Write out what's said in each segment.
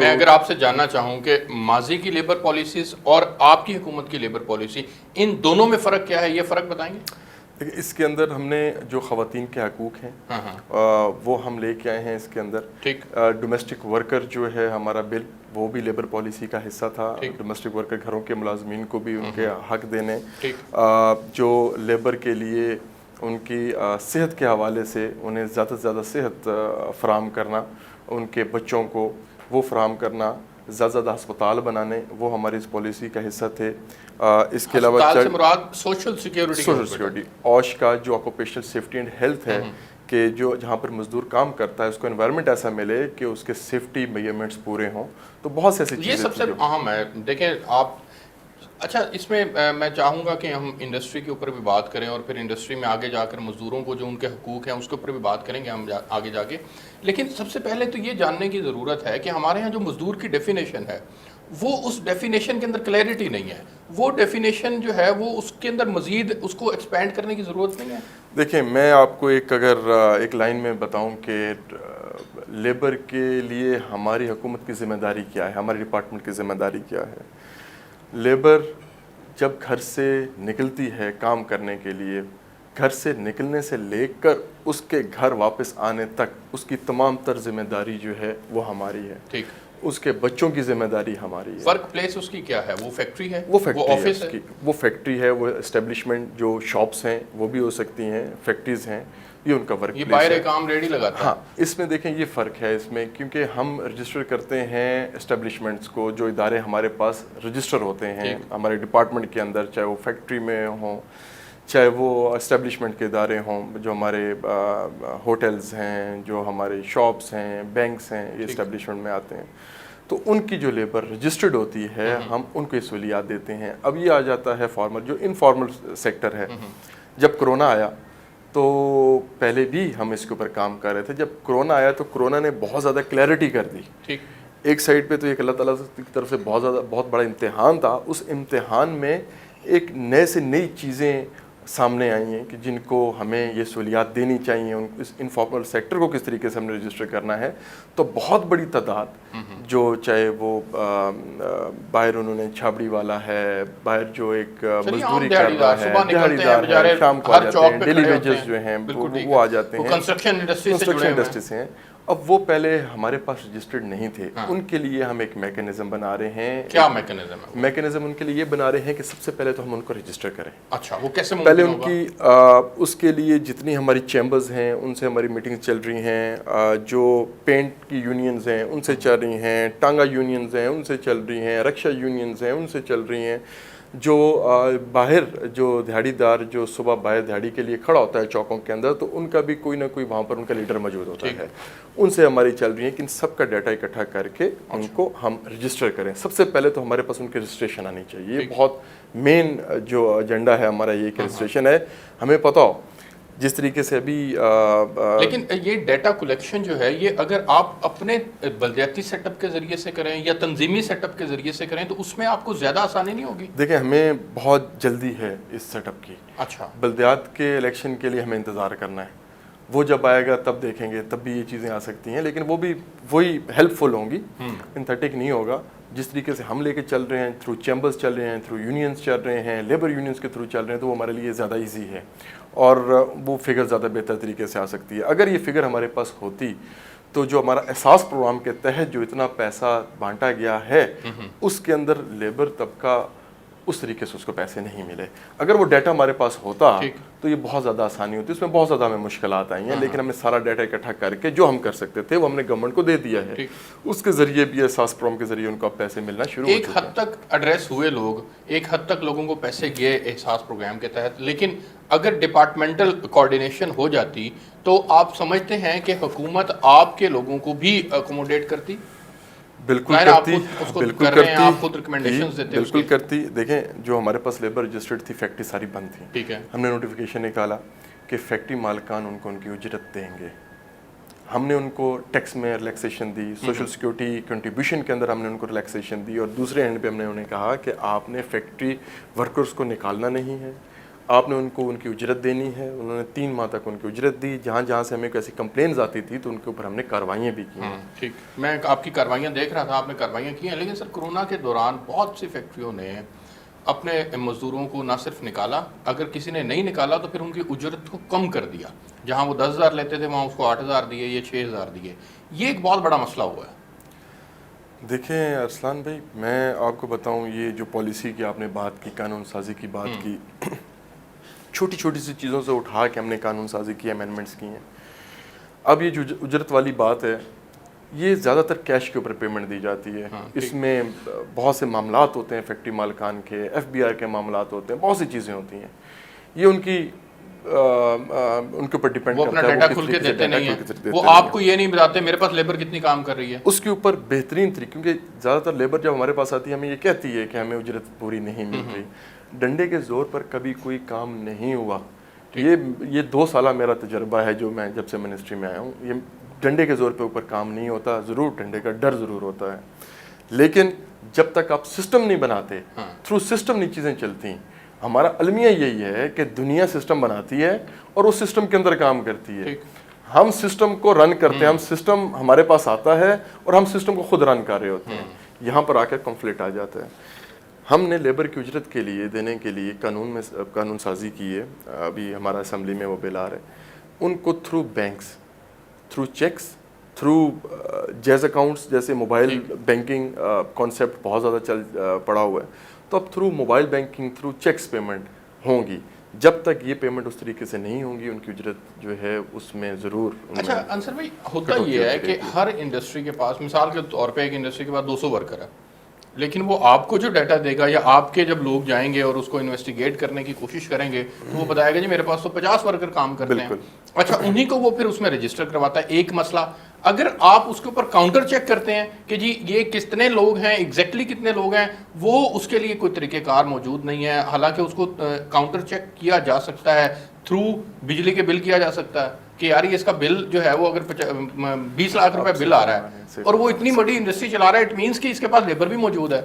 میں اگر آپ سے جاننا چاہوں کہ ماضی کی لیبر پالیسیز اور آپ کی حکومت کی لیبر پالیسی ان دونوں میں فرق کیا ہے، یہ فرق بتائیں گے؟ دیکھیں اس کے اندر ہم نے جو خواتین کے حقوق ہیں وہ ہم لے کے آئے ہیں اس کے اندر. ڈومیسٹک ورکر جو ہے ہمارا بل وہ بھی لیبر پالیسی کا حصہ تھا. ڈومیسٹک ورکر گھروں کے ملازمین کو بھی ان کے حق دینے، جو لیبر کے لیے ان کی صحت کے حوالے سے انہیں زیادہ سے زیادہ صحت فراہم کرنا، ان کے بچوں کو وہ فراہم کرنا، زیادہ زیادہ ہسپتال بنانے، وہ ہماری اس پالیسی کا حصہ تھے. اس کے علاوہ سوشل سیکیورٹی اوش کا جو آکوپیشنل سیفٹی اینڈ ہیلتھ ہے کہ جو جہاں پر مزدور کام کرتا ہے اس کو انوائرمنٹ ایسا ملے کہ اس کے سیفٹی میجرمنٹس پورے ہوں. تو بہت سے ایسی چیزیں یہ سب سے اہم ہے. دیکھیں آپ، اچھا اس میں میں چاہوں گا کہ ہم انڈسٹری کے اوپر بھی بات کریں اور پھر انڈسٹری میں آگے جا کر مزدوروں کو جو ان کے حقوق ہیں اس کے اوپر بھی بات کریں گے ہم آگے جا کے. لیکن سب سے پہلے تو یہ جاننے کی ضرورت ہے کہ ہمارے ہاں جو مزدور کی ڈیفینیشن ہے وہ اس ڈیفینیشن کے اندر کلیئرٹی نہیں ہے. وہ ڈیفینیشن جو ہے وہ اس کے اندر مزید اس کو ایکسپینڈ کرنے کی ضرورت نہیں ہے. دیکھیں میں آپ کو ایک لائن میں بتاؤں کہ لیبر کے لیے ہماری حکومت کی ذمہ داری کیا ہے، ہماری ڈپارٹمنٹ کی ذمہ داری کیا ہے. لیبر جب گھر سے نکلتی ہے کام کرنے کے لیے، گھر سے نکلنے سے لے کر اس کے گھر واپس آنے تک اس کی تمام تر ذمہ داری جو ہے وہ ہماری ہے. ٹھیک. اس کے بچوں کی ذمہ داری ہماری ہے. ورک پلیس اس کی کیا ہے؟ وہ فیکٹری ہے، وہ آفس ہے، وہ فیکٹری ہے، وہ اسٹیبلشمنٹ جو شاپس ہیں وہ بھی ہو سکتی ہیں، فیکٹریز ہیں، یہ ان کا ورک پلیس ہے. یہ باہر کام ریڈی لگاتا ہے. ہاں اس میں دیکھیں یہ فرق ہے اس میں، کیونکہ ہم رجسٹر کرتے ہیں اسٹیبلشمنٹس کو، جو ادارے ہمارے پاس رجسٹر ہوتے ہیں ہمارے ڈپارٹمنٹ کے اندر، چاہے وہ فیکٹری میں ہوں، چاہے وہ اسٹیبلشمنٹ کے ادارے ہوں، جو ہمارے ہوٹلز ہیں، جو ہمارے شاپس ہیں، بینکس ہیں، یہ اسٹیبلشمنٹ میں آتے ہیں. تو ان کی جو لیبر رجسٹرڈ ہوتی ہے ہم ان کو سہولیات دیتے ہیں. اب یہ آ جاتا ہے فارمل، جو انفارمل سیکٹر ہے. جب کرونا آیا تو پہلے بھی ہم اس کے اوپر کام کر رہے تھے. جب کرونا آیا تو کرونا نے بہت زیادہ کلیئرٹی کر دی. ایک سائڈ پہ تو ایک اللہ تعالیٰ کی طرف سے بہت بڑا امتحان تھا. اس امتحان میں ایک نئے سے نئی چیزیں سامنے آئی ہیں کہ جن کو ہمیں یہ سہولیات دینی چاہیے. اس انفارمل سیکٹر کو کس طریقے سے ہم نے رجسٹر کرنا ہے. تو بہت بڑی تعداد جو چاہے وہ باہر انہوں نے چھابڑی والا ہے، باہر جو ایک مزدوری کر رہا ہے، دیہڑی دار ہے، شام کو آ جاتے ہیں، ڈیلی ویجز جو ہیں وہ آ جاتے ہیں، کنسٹرکشن انڈسٹری سے ہیں. اب وہ پہلے ہمارے پاس رجسٹرڈ نہیں تھے. ان کے لیے ہم ایک میکینزم بنا رہے ہیں. کیا میکینزم ہے؟ میکینزم ان کے لیے یہ بنا رہے ہیں کہ سب سے پہلے تو ہم ان کو رجسٹر کریں. اچھا وہ کیسے پہلے ان کی اس کے لیے جتنی ہماری چیمبرز ہیں ان سے ہماری میٹنگز چل رہی ہیں، جو پینٹ کی یونینز ہیں ان سے چل رہی ہیں، ٹانگا یونینز ہیں ان سے چل رہی ہیں، رکشا یونینز ہیں ان سے چل رہی ہیں. جو باہر جو دیہڑی دار جو صبح باہر دیہڑی کے لیے کھڑا ہوتا ہے چوکوں کے اندر، تو ان کا بھی کوئی نہ کوئی وہاں پر ان کا لیڈر موجود ہوتا ہے. ان سے ہماری چل رہی ہے کہ ان سب کا ڈیٹا اکٹھا کر کے ان کو ہم رجسٹر کریں. سب سے پہلے تو ہمارے پاس ان کی رجسٹریشن آنی چاہیے. یہ بہت مین جو ایجنڈا ہے ہمارا، یہ کہ رجسٹریشن ہے. ہمیں پتہ ہو جس طریقے سے ابھی لیکن یہ ڈیٹا کلیکشن جو ہے یہ اگر آپ اپنے بلدیاتی سیٹ اپ کے ذریعے سے کریں یا تنظیمی سیٹ اپ کے ذریعے سے کریں تو اس میں آپ کو زیادہ آسانی نہیں ہوگی؟ دیکھیں ہمیں بہت جلدی ہے اس سیٹ اپ کی. اچھا بلدیات کے الیکشن کے لیے ہمیں انتظار کرنا ہے. وہ جب آئے گا تب دیکھیں گے، تب بھی یہ چیزیں آ سکتی ہیں، لیکن وہ بھی وہی ہیلپ فل ہوں گی، انتھیٹک نہیں ہوگا. جس طریقے سے ہم لے کے چل رہے ہیں، تھرو چیمبرز چل رہے ہیں، تھرو یونینز چل رہے ہیں، لیبر یونینز کے تھرو چل رہے ہیں، تو وہ ہمارے لیے زیادہ ایزی ہے اور وہ فگر زیادہ بہتر طریقے سے آ سکتی ہے. اگر یہ فگر ہمارے پاس ہوتی تو جو ہمارا احساس پروگرام کے تحت جو اتنا پیسہ بانٹا گیا ہے اس کے اندر لیبر طبقہ اس طریقے سے اس کو پیسے نہیں ملے. اگر وہ ڈیٹا ہمارے پاس ہوتا تو یہ بہت زیادہ آسانی ہوتی. اس میں بہت زیادہ ہمیں مشکلات آئی ہیں، لیکن ہم نے سارا ڈیٹا اکٹھا کر کے جو ہم کر سکتے تھے وہ ہم نے گورنمنٹ کو دے دیا ہے. اس کے ذریعے بھی احساس پروگرام کے ذریعے ان کو پیسے ملنا شروع ہو چکے ہیں. ایک حد تک ایڈریس ہوئے لوگ، ایک حد تک لوگوں کو پیسے گئے احساس پروگرام کے تحت، لیکن اگر ڈپارٹمنٹل کوآرڈینیشن ہو جاتی تو آپ سمجھتے ہیں کہ حکومت آپ کے لوگوں کو بھی اکوموڈیٹ کرتی؟ بالکل کرتی. دیکھیں جو ہمارے پاس لیبر رجسٹرڈ تھی، فیکٹری ساری بند تھی. ٹھیک ہے. ہم نے نوٹیفیکیشن نکالا کہ فیکٹری مالکان ان کو ان کی اجرت دیں گے. ہم نے ان کو ٹیکس میں ریلیکسیشن دی، سوشل سیکورٹی کنٹریبیوشن کے اندر ہم نے ان کو ریلیکسیشن دی، اور دوسرے اینڈ پہ ہم نے انہیں کہا کہ آپ نے فیکٹری ورکرز کو نکالنا نہیں ہے، آپ نے ان کو ان کی اجرت دینی ہے. انہوں نے 3 ماہ تک ان کی اجرت دی. جہاں جہاں سے ہمیں ایسی کمپلینز آتی تھی تو ان کے اوپر ہم نے کارروائیاں بھی کی ہیں. ٹھیک, میں آپ کی کارروائیاں دیکھ رہا تھا, آپ نے کارروائیاں کی ہیں, لیکن سر کرونا کے دوران بہت سی فیکٹریوں نے اپنے مزدوروں کو نہ صرف نکالا, اگر کسی نے نہیں نکالا تو پھر ان کی اجرت کو کم کر دیا. جہاں وہ 10,000 لیتے تھے وہاں اس کو 8,000 دیے یا 6,000 دیے. یہ ایک بہت بڑا مسئلہ ہوا ہے. دیکھیں ارسلان بھائی, میں آپ کو بتاؤں, یہ جو پالیسی کی آپ نے بات کی, قانون سازی کی بات کی, چھوٹی چھوٹی سی چیزوں سے اٹھا کے ہم نے قانون سازی کی, امینڈمنٹس کی ہیں. اب یہ جو اجرت والی بات ہے, یہ زیادہ تر کیش کے اوپر پیمنٹ دی جاتی ہے. اس میں بہت سے معاملات ہوتے ہیں فیکٹری مالکان کے, ایف بی آر کے معاملات ہوتے ہیں, بہت سی چیزیں ہوتی ہیں. یہ ان کے اوپر ڈیپینڈ کرتا ہے. وہ اپنا ڈیٹا کھول کے دیتے نہیں ہیں, وہ آپ کو یہ نہیں بتاتے میرے پاس لیبر کتنی کام کر رہی ہے. اس کے اوپر بہترین طریقے, کیونکہ زیادہ تر لیبر جب ہمارے پاس آتی ہے ہمیں یہ کہتی ہے کہ ہمیں اجرت پوری نہیں مل رہی. ڈنڈے کے زور پر کبھی کوئی کام نہیں ہوا. یہ 2 سالہ میرا تجربہ ہے جو میں جب سے منسٹری میں آیا ہوں. یہ ڈنڈے کے زور پہ اوپر کام نہیں ہوتا. ضرور ڈنڈے کا ڈر ضرور ہوتا ہے, لیکن جب تک آپ سسٹم نہیں بناتے, تھرو سسٹم نہیں چیزیں چلتی. ہمارا المیہ یہی ہے کہ دنیا سسٹم بناتی ہے اور اس سسٹم کے اندر کام کرتی ہے. ہم سسٹم کو رن کرتے ہیں, ہم سسٹم ہمارے پاس آتا ہے اور ہم سسٹم کو خود رن کر رہے ہوتے ہیں. یہاں پر آ کے کنفلکٹ آ جاتا ہے. ہم نے لیبر کی اجرت کے لیے دینے کے لیے قانون سازی کی ہے. ابھی ہمارا اسمبلی میں وہ بل آ رہا ہے. ان کو through banks, through cheques, through Jazz accounts, جیسے موبائل بینکنگ کانسیپٹ بہت زیادہ چل پڑا ہوا ہے, تو اب through mobile banking, through cheques payment ہوں گی. جب تک یہ پیمنٹ اس طریقے سے نہیں ہوں گی, ان کی اجرت جو ہے اس میں ضرور. اچھا انصر بھائی, ہوتا یہ ہے کہ ہر انڈسٹری کے پاس, مثال کے طور پہ ایک انڈسٹری کے پاس 200 ورکر ہے, لیکن وہ آپ کو جو ڈیٹا دے گا یا آپ کے جب لوگ جائیں گے اور اس کو انویسٹیگیٹ کرنے کی کوشش کریں گے تو وہ بتائے گا جی میرے پاس تو 50 ورکر کام کرتے ہیں. اچھا, انہی کو وہ پھر اس میں رجسٹر کرواتا ہے. ایک مسئلہ, اگر آپ اس کے اوپر کاؤنٹر چیک کرتے ہیں کہ جی یہ کتنے لوگ ہیں, ایگزیکٹلی کتنے لوگ ہیں, وہ اس کے لیے کوئی طریقہ کار موجود نہیں ہے. حالانکہ اس کو کاؤنٹر چیک کیا جا سکتا ہے, تھرو بجلی کے بل کیا جا سکتا ہے کہ یار یہ اس کا بل جو ہے وہ اگر 20 لاکھ روپے بل آ رہا ہے اور وہ اتنی بڑی انڈسٹری چلا رہا ہے, اٹ مینس کہ اس کے پاس لیبر بھی موجود ہے.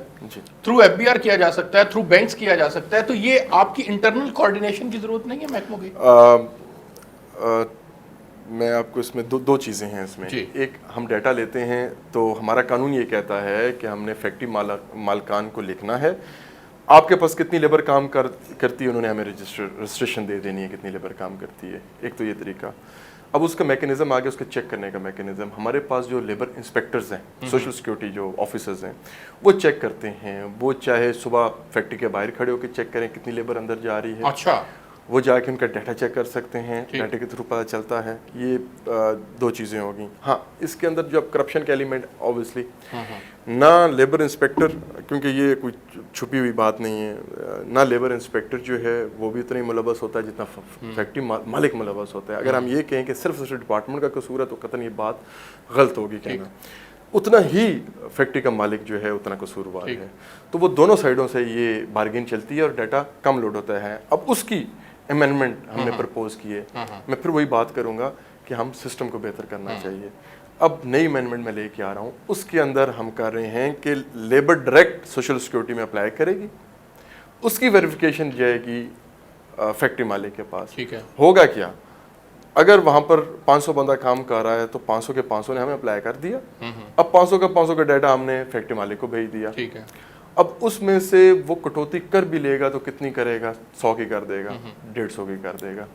تھرو ایف بی آر کیا جا سکتا ہے, تھرو بینکس کیا جا سکتا ہے. تو یہ آپ کی انٹرنل کوآرڈینیشن کی ضرورت نہیں ہے محکموں کی؟ میں آپ کو اس میں دو چیزیں ہیں اس میں. ایک, ہم ڈیٹا لیتے ہیں تو ہمارا قانون یہ کہتا ہے کہ ہم نے فیکٹری مالکان کو لکھنا ہے آپ کے پاس کتنی لیبر کام کرتی ہے, انہوں نے ہمیں رجسٹریشن دے دینی ہے کتنی لیبر کام کرتی ہے. ایک تو یہ طریقہ. اب اس کا میکنزم آگے, اس کا چیک کرنے کا میکنزم, ہمارے پاس جو لیبر انسپیکٹرز ہیں, سوشل سیکورٹی جو آفیسرز ہیں, وہ چیک کرتے ہیں. وہ چاہے صبح فیکٹری کے باہر کھڑے ہو کے چیک کریں کتنی لیبر اندر جا رہی ہے. اچھا, وہ جا کے ان کا ڈیٹا چیک کر سکتے ہیں, ڈیٹا کے تھرو پتہ چلتا ہے. یہ 2 چیزیں ہوگی. ہاں, اس کے اندر جو کرپشن کا ایلیمنٹ اوبیسلی نہ لیبر انسپیکٹر, کیونکہ یہ کوئی چھپی ہوئی بات نہیں ہے, نہ لیبر انسپیکٹر جو ہے وہ بھی اتنا ہی ملوث ہوتا ہے جتنا فیکٹری مالک ملوث ہوتا ہے. اگر ہم یہ کہیں کہ صرف ڈپارٹمنٹ کا قصور ہے تو قطعاً یہ بات غلط ہوگی کہنا. اتنا ہی فیکٹری کا مالک جو ہے اتنا قصوروار ہے. تو وہ دونوں سائڈوں سے یہ بارگین چلتی ہے اور ڈیٹا کم لوڈ ہوتا ہے. اب اس کی امینڈمنٹ ہم نے پرپوز کی ہے. میں پھر وہی بات کروں گا کہ ہم سسٹم کو بہتر کرنا چاہیے. اب نئی امینڈمنٹ میں لے کے آ رہا ہوں, اس کے اندر ہم کر رہے ہیں کہ لیبر ڈائریکٹ سوشل سیکورٹی میں اپلائی کرے گی, اس کی ویریفیکیشن جائے گی فیکٹری مالک کے پاس. ہوگا کیا, اگر وہاں پر 500 بندہ کام کر رہا ہے تو 500 کے 500 نے ہمیں اپلائی کر دیا. اب 500 کا ڈیٹا ہم نے فیکٹری مالک کو بھیج دیا. اب اس میں سے وہ کٹوتی کر بھی لے گا تو کتنی کرے گا, 100 کی کر دے گا, 150 کی کر دے گا.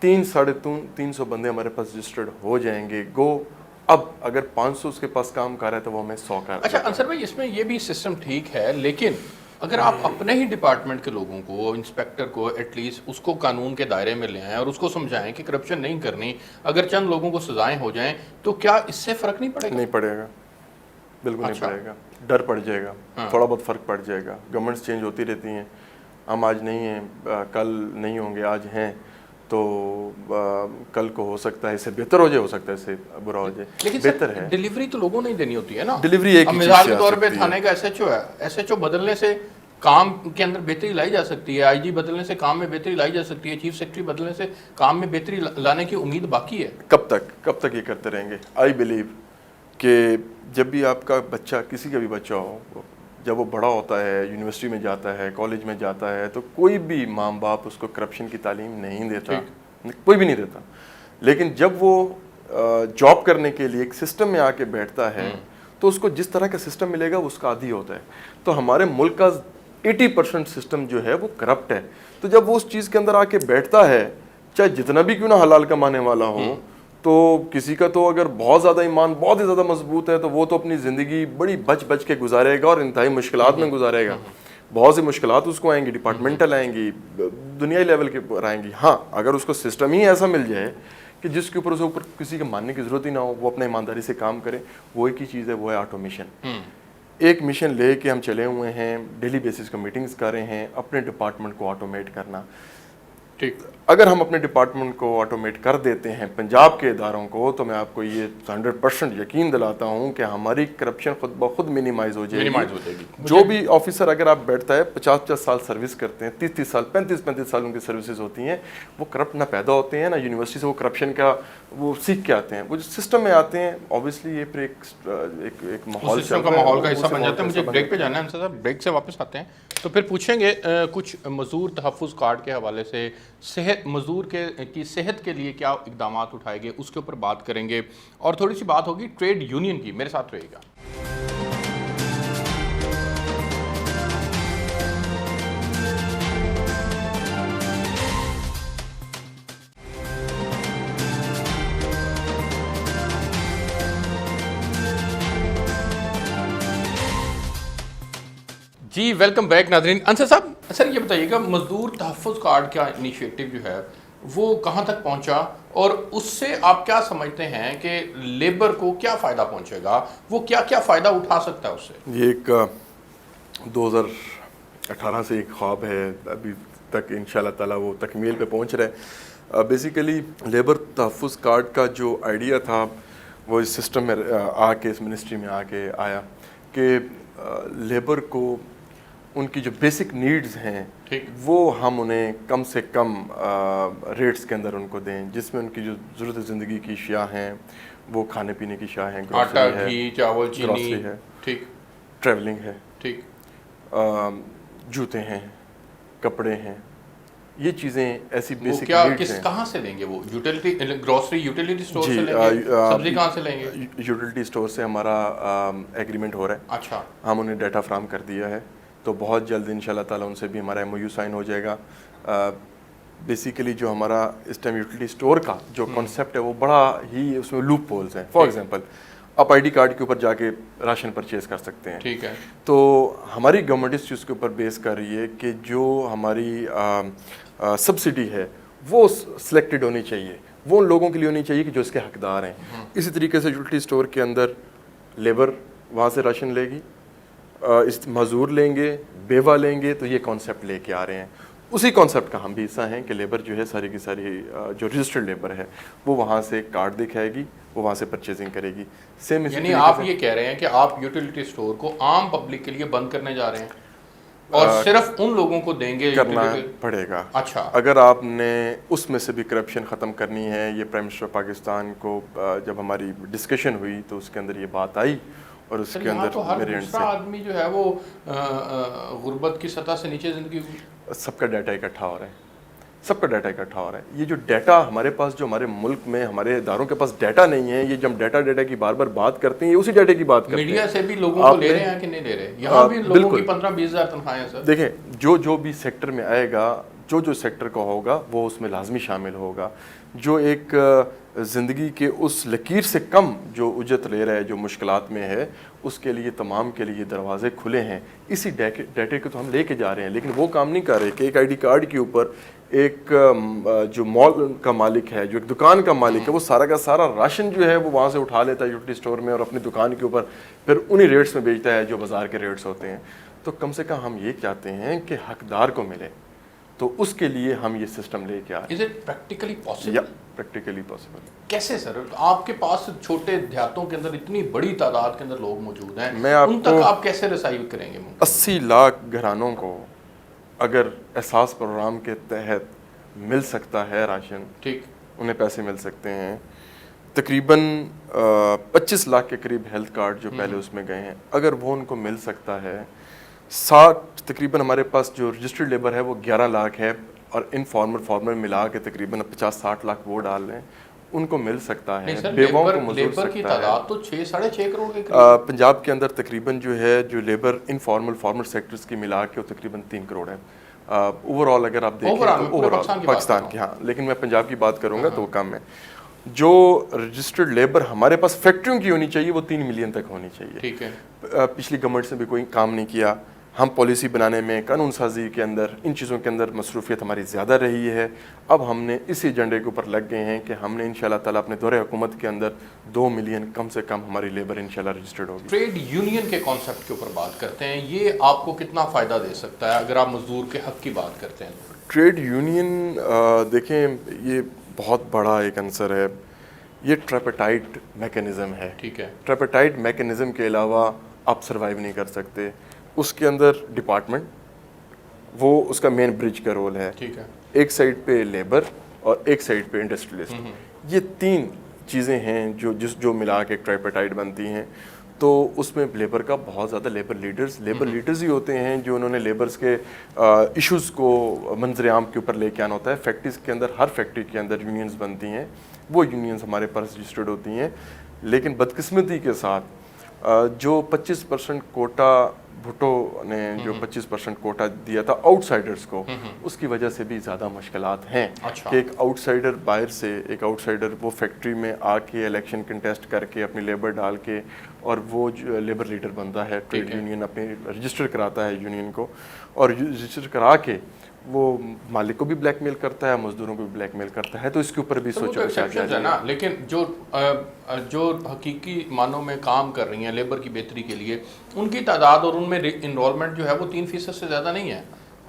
300-350 بندے ہمارے پاس رجسٹرڈ ہو جائیں گے. گو اب اگر 500 اس کے پاس کام کر رہا ہے تو وہ ہمیں 100 کر. اچھا انصر بھائی, اس میں یہ بھی سسٹم ٹھیک ہے, لیکن اگر آپ اپنے ہی ڈپارٹمنٹ کے لوگوں کو, انسپیکٹر کو ایٹ لیسٹ اس کو قانون کے دائرے میں لے آئیں اور اس کو سمجھائیں کہ کرپشن نہیں کرنی, اگر چند لوگوں کو سزائیں ہو جائیں تو کیا اس سے فرق نہیں پڑے گا؟ نہیں پڑے گا, بالکل نہیں پڑے گا. ڈر پڑ جائے گا, تھوڑا بہت فرق پڑ جائے گا. گورنمنٹس چینج ہوتی رہتی ہیں, ہم آج نہیں ہیں کل نہیں ہوں گے, آج ہیں تو کل کو ہو سکتا ہے اس سے بہتر ہو جائے, ہو سکتا ہے اس سے برا ہو جائے. لیکن بہتر ہے ڈیلیوری تو لوگوں نے ہی دینی ہوتی ہے نا. ڈیلیوری ایک مثال کے طور پہ تھانے کا ایس ایچ او ہے, ایس ایچ او بدلنے سے کام کے اندر بہتری لائی جا سکتی ہے, آئی جی بدلنے سے کام میں بہتری لائی جا سکتی ہے, چیف سیکرٹری بدلنے سے کام میں بہتری لانے کی امید باقی ہے. کب تک یہ کرتے رہیں گے؟ آئی بلیو کہ جب بھی آپ کا بچہ, کسی کا بھی بچہ ہو, جب وہ بڑا ہوتا ہے، یونیورسٹی میں جاتا ہے، کالج میں جاتا ہے، تو کوئی بھی ماں باپ اس کو کرپشن کی تعلیم نہیں دیتا، کوئی بھی نہیں دیتا. لیکن جب وہ جاب کرنے کے لیے ایک سسٹم میں آ کے بیٹھتا ہے تو اس کو جس طرح کا سسٹم ملے گا وہ اس کا عادی ہوتا ہے. تو ہمارے ملک کا 80% سسٹم جو ہے وہ کرپٹ ہے. تو جب وہ اس چیز کے اندر آ کے بیٹھتا ہے، چاہے جتنا بھی کیوں نہ حلال کمانے والا ہو، تو کسی کا تو اگر بہت زیادہ ایمان بہت ہی زیادہ مضبوط ہے تو وہ تو اپنی زندگی بڑی بچ کے گزارے گا اور انتہائی مشکلات میں گزارے گا. بہت سی مشکلات اس کو آئیں گی، ڈپارٹمنٹل آئیں گی، دنیائی لیول کے پر آئیں گی. ہاں اگر اس کو سسٹم ہی ایسا مل جائے کہ جس کے اوپر کسی کے ماننے کی ضرورت ہی نہ ہو، وہ اپنا ایمانداری سے کام کرے، وہ ایک ہی چیز ہے، وہ ہے آٹومیشن. ایک مشن لے کے ہم چلے ہوئے ہیں، ڈیلی بیسس کا میٹنگز کر رہے ہیں، اپنے ڈپارٹمنٹ کو آٹومیٹ کرنا. ٹھیک. اگر ہم اپنے ڈپارٹمنٹ کو آٹومیٹ کر دیتے ہیں پنجاب کے اداروں کو، تو میں آپ کو یہ 100% یقین دلاتا ہوں کہ ہماری کرپشن خود بخود منیمائز ہو جائے گی. جو بھی آفیسر اگر آپ بیٹھتا ہے 50 سال سروس کرتے ہیں، 30 سال 35 سال ان کی سروسز ہوتی ہیں، وہ کرپٹ نہ پیدا ہوتے ہیں نہ یونیورسٹی سے وہ کرپشن کا وہ سیکھ کے آتے ہیں. وہ جو سسٹم میں آتے ہیں اوبیسلی یہ پھر ایک ماحول کا حصہ بن جاتا ہے. مجھے بریک پہ جانا ہے انصر صاحب، بریک سے واپس آتے ہیں تو پھر پوچھیں گے کچھ مزدور تحفظ کارڈ کے حوالے سے مزدور کی صحت کے لیے کیا اقدامات اٹھائے گئے، اس کے اوپر بات کریں گے، اور تھوڑی سی بات ہوگی ٹریڈ یونین کی. میرے ساتھ رہے گا. جی ویلکم بیک ناظرین. انصر صاحب، سر یہ بتائیے گا مزدور تحفظ کارڈ کا انیشیٹو جو ہے وہ کہاں تک پہنچا، اور اس سے آپ کیا سمجھتے ہیں کہ لیبر کو کیا فائدہ پہنچے گا، وہ کیا کیا فائدہ اٹھا سکتا ہے اس سے؟ یہ ایک 2018 سے ایک خواب ہے، ابھی تک انشاءاللہ تعالیٰ وہ تکمیل پہ پہنچ رہا ہے. بیسیکلی لیبر تحفظ کارڈ کا جو آئیڈیا تھا وہ اس سسٹم میں آ کے، اس منسٹری میں آ کے آیا کہ لیبر کو ان کی جو بیسک نیڈز ہیں وہ ہم انہیں کم سے کم ریٹس کے اندر ان کو دیں، جس میں ان کی جو ضرورت زندگی کی اشیاء ہیں، وہ کھانے پینے کی اشیاء ہیں، آٹا، گھی، چاول، چینی ہے، ٹھیک، ٹریولنگ ہے، ٹھیک، جوتے ہیں، کپڑے ہیں، یہ چیزیں ایسی بیسک نیڈز ہیں. کہاں سے لیں گے وہ؟ یوٹیلیٹی گروسری یوٹیلیٹی اسٹور سے لیں گے؟ سبزی کہاں سے لیں گے؟ یوٹیلیٹی اسٹور سے ہمارا ایگریمنٹ ہو رہا ہے. اچھا. ہم انہیں ڈیٹا فراہم کر دیا ہے، تو بہت جلد انشاءاللہ تعالیٰ ان سے بھی ہمارا MOU سائن ہو جائے گا. بیسیکلی جو ہمارا اس ٹائم یوٹیلیٹی اسٹور کا جو کانسیپٹ ہے وہ بڑا ہی اس میں لوپ ہولز ہیں. فار ایگزامپل آپ ID کارڈ کے اوپر جا کے راشن پرچیز کر سکتے ہیں. ٹھیک ہے. تو ہماری گورنمنٹ اس چیز کے اوپر بیس کر رہی ہے کہ جو ہماری سبسڈی ہے وہ سلیکٹڈ ہونی چاہیے، وہ ان لوگوں کے لیے ہونی چاہیے کہ جو اس کے حقدار ہیں. اسی طریقے سے یوٹیلیٹی اسٹور کے اندر لیبر وہاں سے راشن لے گی، مزدور لیں گے، بیوہ لیں گے، تو یہ کانسیپٹ لے کے آ رہے ہیں. اسی کانسیپٹ کا ہم بھی حصہ ہیں کہ لیبر جو ہے ساری کی ساری جو رجسٹرڈ لیبر ہے وہ وہاں سے کارڈ دکھائے گی، وہ وہاں سے پرچیزنگ کرے گی. سیم یعنی آپ یہ کہہ رہے ہیں کہ آپ یوٹیلیٹی اسٹور کو عام پبلک کے لیے بند کرنے جا رہے ہیں اور صرف ان لوگوں کو دیں گے؟ کرنا پڑے گا. اچھا. اگر آپ نے اس میں سے بھی کرپشن ختم کرنی ہے، یہ پرائم منسٹر پاکستان کو جب ہماری ڈسکشن ہوئی تو اس کے اندر یہ بات آئی، اور اس کے اندر تو ہر دوسرا آدمی جو ہے وہ غربت کی سطح سے نیچے زندگی، سب کا ڈیٹا اکٹھا ہو رہا ہے، سب کا ڈیٹا اکٹھا ہو رہا ہے. یہ جو ڈیٹا ہمارے پاس، جو ہمارے ملک میں ہمارے اداروں کے پاس ڈیٹا نہیں ہے، یہ جب ڈیٹا کی بار بار بات کرتے ہیں، یہ اسی ڈیٹا کی بات کرتے ہیں. میڈیا سے بھی لوگوں کو لے رہے ہیں کہ نہیں لے رہے؟ یہاں بھی لوگوں کی 15-20 ہزار تنخواہیں ہیں سر. دیکھیں جو بھی سیکٹر میں آئے گا، جو سیکٹر کا ہوگا وہ اس میں لازمی شامل ہوگا. جو ایک زندگی کے اس لکیر سے کم جو اجرت لے رہا ہے، جو مشکلات میں ہے، اس کے لیے تمام کے لیے دروازے کھلے ہیں. اسی ڈیٹے کو تو ہم لے کے جا رہے ہیں، لیکن وہ کام نہیں کر رہے کہ ایک ID کارڈ کے اوپر ایک جو مال کا مالک ہے، جو ایک دکان کا مالک ہے، وہ سارا کا سارا راشن جو ہے وہ وہاں سے اٹھا لیتا ہے یوٹیلیٹی اسٹور میں اور اپنی دکان کے اوپر پھر انہی ریٹس میں بیچتا ہے جو بازار کے ریٹس ہوتے ہیں. تو کم سے کم ہم یہ چاہتے ہیں کہ حقدار کو ملے، تو اس کے لیے ہم یہ سسٹم لے کے آئے. Is it practically possible? یا پریکٹیکلی پاسبل. کیسے سر؟ آپ کے پاس چھوٹے دیہاتوں کے اندر اتنی بڑی تعداد کے اندر لوگ موجود ہیں، ان تک آپ کیسے رسائی کریں گے؟ 80 لاکھ گھرانوں کو اگر احساس پروگرام کے تحت مل سکتا ہے راشن، ٹھیک، انہیں پیسے مل سکتے ہیں. تقریباً 25 لاکھ کے قریب ہیلتھ کارڈ جو پہلے اس میں گئے ہیں، اگر وہ ان کو مل سکتا ہے 60 تقریباً ہمارے پاس جو رجسٹرڈ لیبر ہے وہ 11 لاکھ ہے، اور انفارمل فارمل ملا کے تقریباً 50-60 لاکھ وہ ڈال رہے ہیں، ان کو مل سکتا ہے، بیواؤں کو مزدور لیبر کی تعداد تو 6-6.5 کروڑ کے قریب پنجاب کے اندر تقریباً جو ہے جو لیبر انفارمل فارمل سیکٹرز کی ملا کے وہ تقریباً 3 کروڑ ہے اوور آل اگر آپ دیکھیں تو اوور آل پاکستان کی، ہاں، لیکن میں پنجاب کی بات کروں گا تو وہ کم ہے۔ جو رجسٹرڈ لیبر ہمارے پاس فیکٹریوں کی ہونی چاہیے وہ 3 ملین تک ہونی چاہیے۔ ٹھیک ہے، پچھلی گورنمنٹ نے بھی کوئی کام نہیں کیا، ہم پالیسی بنانے میں، قانون سازی کے اندر، ان چیزوں کے اندر مصروفیت ہماری زیادہ رہی ہے۔ اب ہم نے اسی ایجنڈے کے اوپر لگ گئے ہیں کہ ہم نے انشاءاللہ تعالیٰ اپنے دور حکومت کے اندر 2 ملین کم سے کم ہماری لیبر انشاءاللہ رجسٹرڈ ہوگی۔ ٹریڈ یونین کے کانسیپٹ کے اوپر بات کرتے ہیں، یہ آپ کو کتنا فائدہ دے سکتا ہے اگر آپ مزدور کے حق کی بات کرتے ہیں؟ ٹریڈ یونین دیکھیں یہ بہت بڑا ایک عنصر ہے، یہ ٹریپیٹائٹ میکینزم ہے۔ ٹھیک ہے، ٹریپیٹائٹ میکینزم کے علاوہ آپ سروائیو نہیں کر سکتے۔ اس کے اندر ڈپارٹمنٹ، وہ اس کا مین برج کا رول ہے، ٹھیک ہے، ایک سائڈ پہ لیبر اور ایک سائڈ پہ انڈسٹریلسٹ، یہ 3 چیزیں ہیں جو ملا کے ایک ٹریپیٹائٹ بنتی ہیں۔ تو اس میں لیبر کا بہت زیادہ لیبر لیڈرز ہی ہوتے ہیں جو انہوں نے لیبرز کے ایشوز کو منظر عام کے اوپر لے کے آنا ہوتا ہے۔ فیکٹریز کے اندر، ہر فیکٹری کے اندر یونینز بنتی ہیں، وہ یونینز ہمارے پاس رجسٹرڈ ہوتی ہیں، لیکن بدقسمتی کے ساتھ جو 25% کوٹا بھٹو نے جو 25% کوٹا دیا تھا آؤٹ سائڈرز کو، اس کی وجہ سے بھی زیادہ مشکلات ہیں کہ ایک آؤٹ سائڈر باہر سے، ایک آؤٹ سائڈر وہ فیکٹری میں آ کے الیکشن کنٹیسٹ کر کے اپنی لیبر ڈال کے، اور وہ جو لیبر لیڈر بنتا ہے، ٹریڈ یونین اپنے رجسٹر کراتا ہے یونین کو، اور رجسٹر کرا کے وہ مالک کو بھی بلیک میل کرتا ہے، مزدوروں کو بھی بلیک میل کرتا ہے۔ تو اس کے اوپر بھی سوچا ہے نا، لیکن جو حقیقی معنوں میں کام کر رہی ہیں لیبر کی بہتری کے لیے، ان کی تعداد اور ان میں انرولمنٹ جو ہے وہ 3% سے زیادہ نہیں ہے۔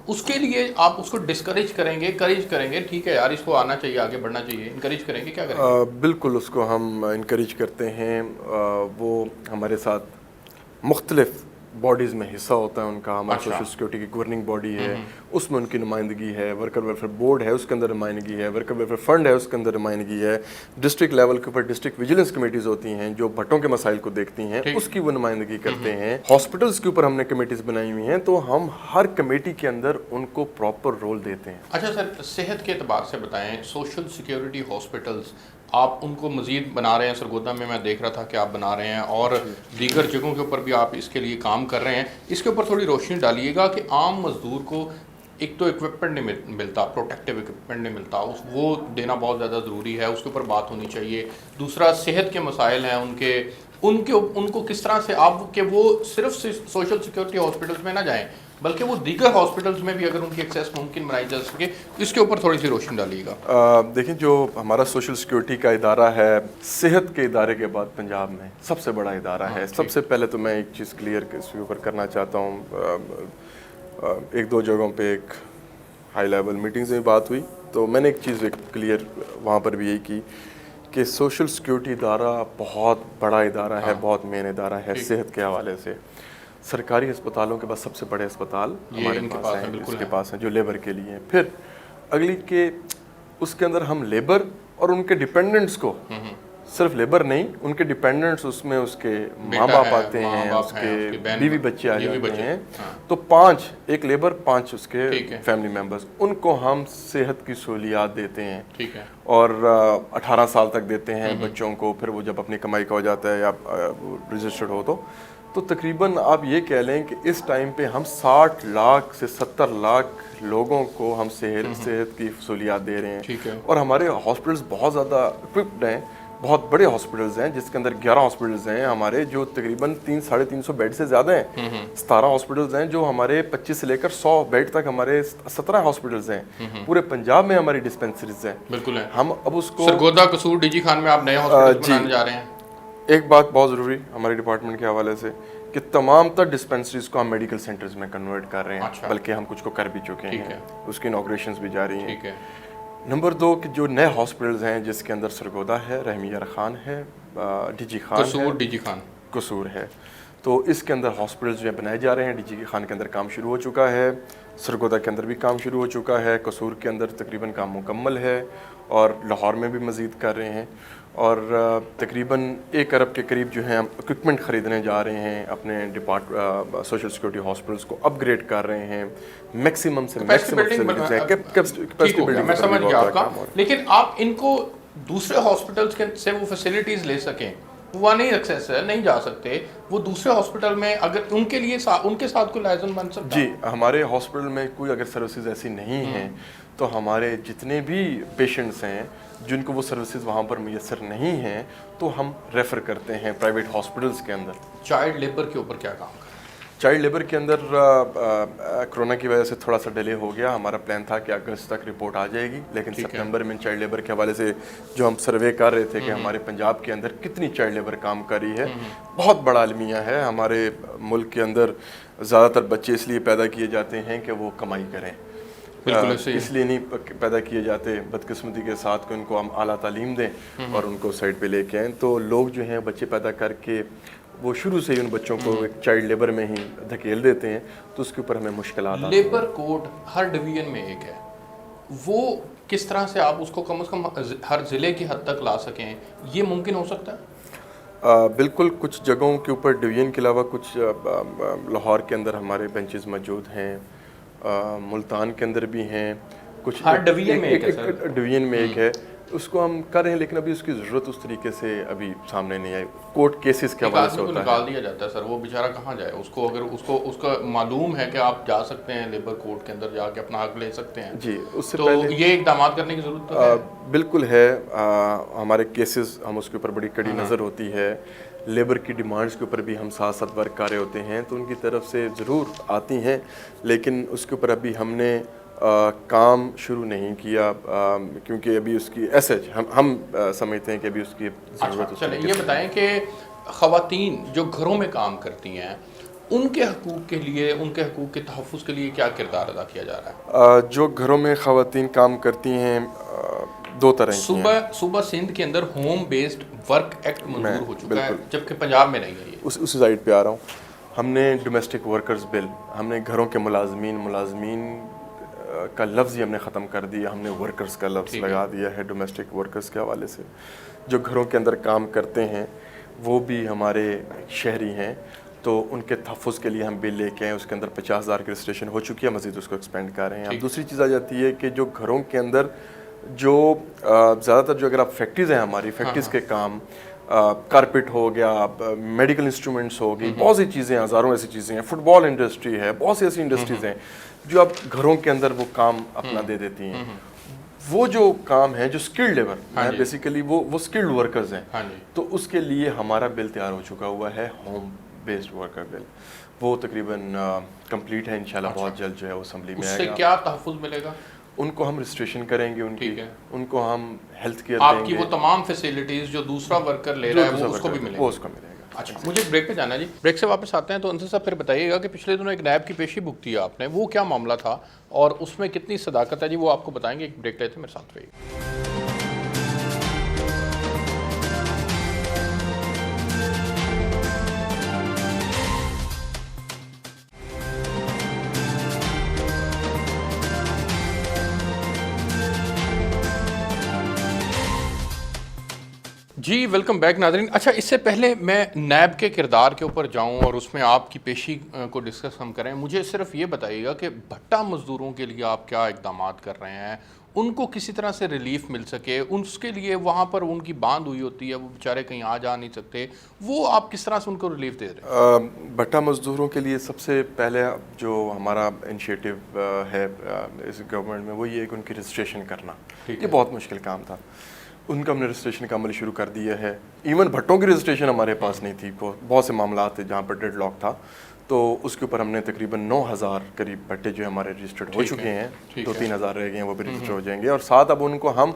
اس کے لیے آپ اس کو ڈسکریج کریں گے، کریج کریں گے، ٹھیک ہے یار اس کو آنا چاہیے، آگے بڑھنا چاہیے، انکریج کریں گے، کیا کریں گے؟ بالکل اس کو ہم انکریج کرتے ہیں۔ وہ ہمارے ساتھ مختلف باڈیز میں حصہ ہوتا ہے ان کا، ہمارا سوشل سیکورٹی کی گورننگ باڈی ہے، اس میں ان کی نمائندگی ہے، ورکر ویلفیئر بورڈ ہے اس کے اندر نمائندگی ہے، ورکر ویلفیئر فنڈ ہے اس کے اندر نمائندگی ہے، ڈسٹرکٹ لیول کے اوپر ڈسٹرکٹ ویجیلنس کمیٹیز ہوتی ہیں جو بھٹوں کے مسائل کو دیکھتی ہیں، اس کی وہ نمائندگی کرتے ہیں۔ ہاسپٹلس کے اوپر ہم نے کمیٹیز بنائی ہوئی ہیں، تو ہم ہر کمیٹی کے اندر ان کو پراپر رول دیتے ہیں۔ اچھا سر، صحت کے اعتبار سے بتائیں، سوشل سیکیورٹی ہاسپٹلس آپ ان کو مزید بنا رہے ہیں؟ سرگودا میں دیکھ رہا تھا کہ آپ بنا رہے ہیں، اور دیگر جگہوں کے اوپر بھی آپ اس کے لیے کام کر رہے ہیں۔ اس کے اوپر تھوڑی روشنی ڈالیے گا کہ عام مزدور کو ایک تو اکوپمنٹ نہیں ملتا، پروٹیکٹیو اکوپمنٹ نہیں ملتا، وہ دینا بہت زیادہ ضروری ہے، اس کے اوپر بات ہونی چاہیے۔ دوسرا، صحت کے مسائل ہیں ان کو کس طرح سے آپ کہ وہ صرف سوشل سیکورٹی ہاسپٹلس میں نہ جائیں بلکہ وہ دیگر ہاسپٹلس میں بھی اگر ان کی ایکسیس ممکن بنائی جا سکے، اس کے اوپر تھوڑی سی روشنی ڈالیے گا۔ دیکھیں، جو ہمارا سوشل سیکورٹی کا ادارہ ہے، صحت کے ادارے کے بعد پنجاب میں سب سے بڑا ادارہ ہے۔ سب سے پہلے تو میں ایک چیز کلیئر اس کے اوپر کرنا چاہتا ہوں، 1-2 جگہوں پہ ایک ہائی لیول میٹنگز میں بات ہوئی، تو میں نے ایک چیز کلیئر وہاں پر بھی یہی کی کہ سوشل سیکورٹی ادارہ بہت بڑا ادارہ ہے، بہت مین ادارہ ہے صحت کے حوالے سے۔ سرکاری ہسپتالوں کے بعد سب سے بڑے ہسپتال ہمارے پاس ہیں، اس کے پاس ہیں جو لیبر کے لیے ہیں۔ پھر اگلی کہ اس کے اندر ہم لیبر اور ان کے ڈیپینڈنٹس کو، صرف لیبر نہیں، ان کے ڈیپینڈنٹس، اس میں اس کے ماں باپ آتے ہیں، اس کے بیوی بچے آ جاتے ہیں، تو 5 ایک لیبر، 5 اس کے فیملی ممبرز، ان کو ہم صحت کی سہولیات دیتے ہیں، اور 18 سال تک دیتے ہیں بچوں کو۔ پھر وہ جب اپنی کمائی کا ہو جاتا ہے یا رجسٹرڈ ہو تو تقریباً آپ یہ کہہ لیں کہ اس ٹائم پہ ہم 60 لاکھ سے 70 لاکھ لوگوں کو ہم صحت کی سہولیات دے رہے ہیں، اور ہمارے ہاسپٹلس بہت زیادہ اکوپڈ ہیں، بہت بڑے ہاسپٹلز ہیں، جس کے اندر 11 ہاسپٹلز ہیں ہمارے جو تقریباً 300-350 بیڈ سے زیادہ ہیں، 17 ہاسپٹلز ہیں جو ہمارے 25 سے لے کر 100 بیڈ تک، ہمارے 17 ہاسپٹلز ہیں، پورے پنجاب میں ہماری ڈسپینسریز ہیں۔ بالکل ہے۔ ہم اب اس کو سرگودا، قصور، ڈی جی خان میں آپ نئے ہاسپٹل بنانے جا رہے ہیں۔ ایک بات بہت ضروری ہمارے ڈپارٹمنٹ کے حوالے سے کہ تمام تر ڈسپینسریز کو ہم میڈیکل سینٹرز میں کنورٹ کر رہے ہیں، بلکہ ہم کچھ کو کر بھی چکے ہیں، اس کی انوگریشنز بھی جاری ہیں۔ نمبر 2 کہ جو نئے ہاسپٹلز ہیں جس کے اندر سرگودا ہے، رحمیہ خان ہے، ڈی جی خان ہے، قصور ہے، تو اس کے اندر ہاسپٹلز جو بنائے جا رہے ہیں۔ ڈی جی خان کے اندر کام شروع ہو چکا ہے، سرگودا کے اندر بھی کام شروع ہو چکا ہے, قصور کے اندر تقریباً کام مکمل ہے, اور لاہور میں بھی مزید کر رہے ہیں, اور تقریباً 1 ارب کے قریب جو ہیں ہم اکوپمنٹ خریدنے جا رہے ہیں, اپنے سوشل سیکورٹی ہاسپٹلس کو اپ گریڈ کر رہے ہیں, میکسیمم سے میکسیمم میں سمجھ گیا آپ کا. لیکن آپ ان کو دوسرے ہاسپٹلس سے وہ فیسلٹیز لے سکیں, وہ نہیں ایکسیس ہے, نہیں جا سکتے, وہ دوسرے ہاسپٹل میں اگر ان کے لیے ان کے ساتھ کوئی لائزن بن سکتا ہے؟ جی, ہمارے ہاسپٹل میں کوئی اگر سروسز ایسی نہیں ہیں تو ہمارے جتنے بھی پیشنٹس ہیں جن کو وہ سروسز وہاں پر میسر نہیں ہیں تو ہم ریفر کرتے ہیں پرائیویٹ ہاسپٹلس کے اندر. چائلڈ لیبر کے اوپر کیا کام کریں؟ چائلڈ لیبر کے اندر کرونا کی وجہ سے تھوڑا سا ڈیلے ہو گیا. ہمارا پلان تھا کہ اگست تک رپورٹ آ جائے گی, لیکن سپتمبر میں چائلڈ لیبر کے حوالے سے جو ہم سروے کر رہے تھے کہ ہمارے پنجاب کے اندر کتنی چائلڈ لیبر کام کر رہی ہے, بہت بڑا المیہ ہے. ہمارے ملک کے اندر زیادہ تر بچے اس لیے پیدا کیے جاتے ہیں کہ وہ کمائی کریں, اس لیے نہیں پیدا کیے جاتے بدقسمتی کے ساتھ کہ ان کو ہم اعلیٰ تعلیم دیں اور ان کو سائڈ پہ لے کے آئیں. تو لوگ جو ہیں بچے پیدا کر کے وہ شروع سے ہی ان بچوں کو ایک چائلڈ لیبر میں ہی دھکیل دیتے ہیں, تو اس کے اوپر ہمیں مشکلات آتی ہیں. لیبر کوڈ ہر ڈویژن میں ایک ہے, وہ کس طرح سے آپ اس کو کم از کم ہر ضلع کی حد تک لا سکیں, یہ ممکن ہو سکتا ہے؟ بالکل, کچھ جگہوں کے اوپر ڈویژن کے علاوہ کچھ لاہور کے اندر ہمارے بینچز موجود ہیں, ملتان کے اندر بھی ہیں, کچھ ہر ڈویژن میں ایک ہے, اس کو ہم کر رہے ہیں, لیکن ابھی اس کی ضرورت اس طریقے سے ابھی سامنے نہیں آئی. کورٹ کیسز کے حوالے سے ہوتا ہے, نکال دیا جاتا ہے سر, وہ بیچارہ کہاں جائے؟ اس کو اگر اس کا معلوم ہے کہ آپ جا سکتے ہیں لیبر کورٹ کے اندر جا کے اپنا حق لے سکتے ہیں, جی, اس سے تو پہلے یہ اقدامات کرنے کی ضرورت ہے. بالکل ہے. ہمارے کیسز ہم اس کے اوپر بڑی کڑی نظر ہوتی ہے, لیبر کی ڈیمانڈز کے اوپر بھی ہم ساتھ ساتھ ورک کر رہے ہوتے ہیں, تو ان کی طرف سے ضرور آتی ہیں, لیکن اس کے اوپر ابھی ہم نے کام شروع نہیں کیا, کیونکہ ابھی اس کی ایسج ہم سمجھتے ہیں کہ ابھی اس کی ضرورت. چلیں یہ بتائیں کہ خواتین جو گھروں میں کام کرتی ہیں ان کے حقوق کے لیے, ان کے حقوق کے تحفظ کے لیے کیا کردار ادا کیا جا رہا ہے؟ جو گھروں میں خواتین کام کرتی ہیں 2 طرح کی ہیں. صوبہ سندھ کے اندر ہوم بیسڈ ورک ایکٹ منظور ہو چکا ہے, جبکہ پنجاب میں نہیں ہے. یہ اس سائڈ پہ آ رہا ہوں. ہم نے ڈومیسٹک ورکرز بل, ہم نے گھروں کے ملازمین کا لفظ ہی ہم نے ختم کر دیا, ہم نے ورکرز کا لفظ لگا دیا ہے ڈومیسٹک ورکرز کے حوالے سے. جو گھروں کے اندر کام کرتے ہیں وہ بھی ہمارے شہری ہیں, تو ان کے تحفظ کے لیے ہم بل لے کے آئے. اس کے اندر 50,000 کی رجسٹریشن ہو چکی ہے, مزید اس کو ایکسپینڈ کر رہے ہیں. اب دوسری چیز آ جاتی ہے کہ جو گھروں کے اندر جو زیادہ تر جو اگر آپ فیکٹریز ہیں, ہماری فیکٹریز کے کام, کارپیٹ ہو گیا, میڈیکل انسٹرومنٹس ہو گئی, بہت سی چیزیں, ہزاروں ایسی چیزیں ہیں, فٹ بال انڈسٹری ہے, بہت سی ایسی انڈسٹریز ہیں جو اب گھروں کے اندر وہ کام اپنا دے دیتی ہیں. وہ جو کام ہے جو اسکلڈ لیبر ہے, بیسیکلی وہ اسکلڈ ورکرز ہیں, تو اس کے لیے ہمارا بل تیار ہو چکا ہوا ہے, ہوم بیسڈ ورکر بل. وہ تقریباً کمپلیٹ ہے, انشاءاللہ بہت جلد جو ہے وہ اسمبلی میں آئے گا. اس سے کیا تحفظ ملے گا؟ ان کو ہم رجسٹریشن کریں گے, ان کو ہم ہیلتھ کیئر آپ کی وہ تمام فیسیلیٹیز جو دوسرا ورکر لے رہا ہے وہ اس کو بھی ملے گا. وہ اس کو ملے گا. اچھا, مجھے بریک پہ جانا ہے جی. بریک سے واپس آتے ہیں تو انصر صاحب پھر بتائیے گا کہ پچھلے دنوں ایک نیب کی پیشی بک کی آپ نے, وہ کیا معاملہ تھا اور اس میں کتنی صداقت ہے جی, وہ آپ کو بتائیں گے. ایک بریک لیتے ہیں, میرے ساتھ رہیے. جی ویلکم بیک ناظرین. اچھا, اس سے پہلے میں نیب کے کردار کے اوپر جاؤں اور اس میں آپ کی پیشی کو ڈسکس ہم کریں, مجھے صرف یہ بتائیے گا کہ بھٹا مزدوروں کے لیے آپ کیا اقدامات کر رہے ہیں, ان کو کسی طرح سے ریلیف مل سکے, اس کے لیے وہاں پر ان کی باندھ ہوئی ہوتی ہے, وہ بیچارے کہیں آ جا نہیں سکتے, وہ آپ کس طرح سے ان کو ریلیف دے رہے ہیں؟ بھٹا مزدوروں کے لیے سب سے پہلے جو ہمارا انیشیٹو ہے اس گورنمنٹ میں, وہ یہ ہے کہ ان کی رجسٹریشن کرنا. یہ بہت مشکل کام تھا, ان کا ہم نے رجسٹریشن کا عمل شروع کر دیا ہے. ایون بھٹوں کی رجسٹریشن ہمارے پاس نہیں تھی, بہت سے معاملات تھے جہاں پر ڈیڈ لاک تھا, تو اس کے اوپر ہم نے تقریباً 9,000 قریب بھٹے جو ہمارے رجسٹرڈ ہو چکے ہیں, 2-3 ہزار رہ گئے ہیں, وہ بھی رجسٹر ہو جائیں گے. اور ساتھ اب ان کو ہم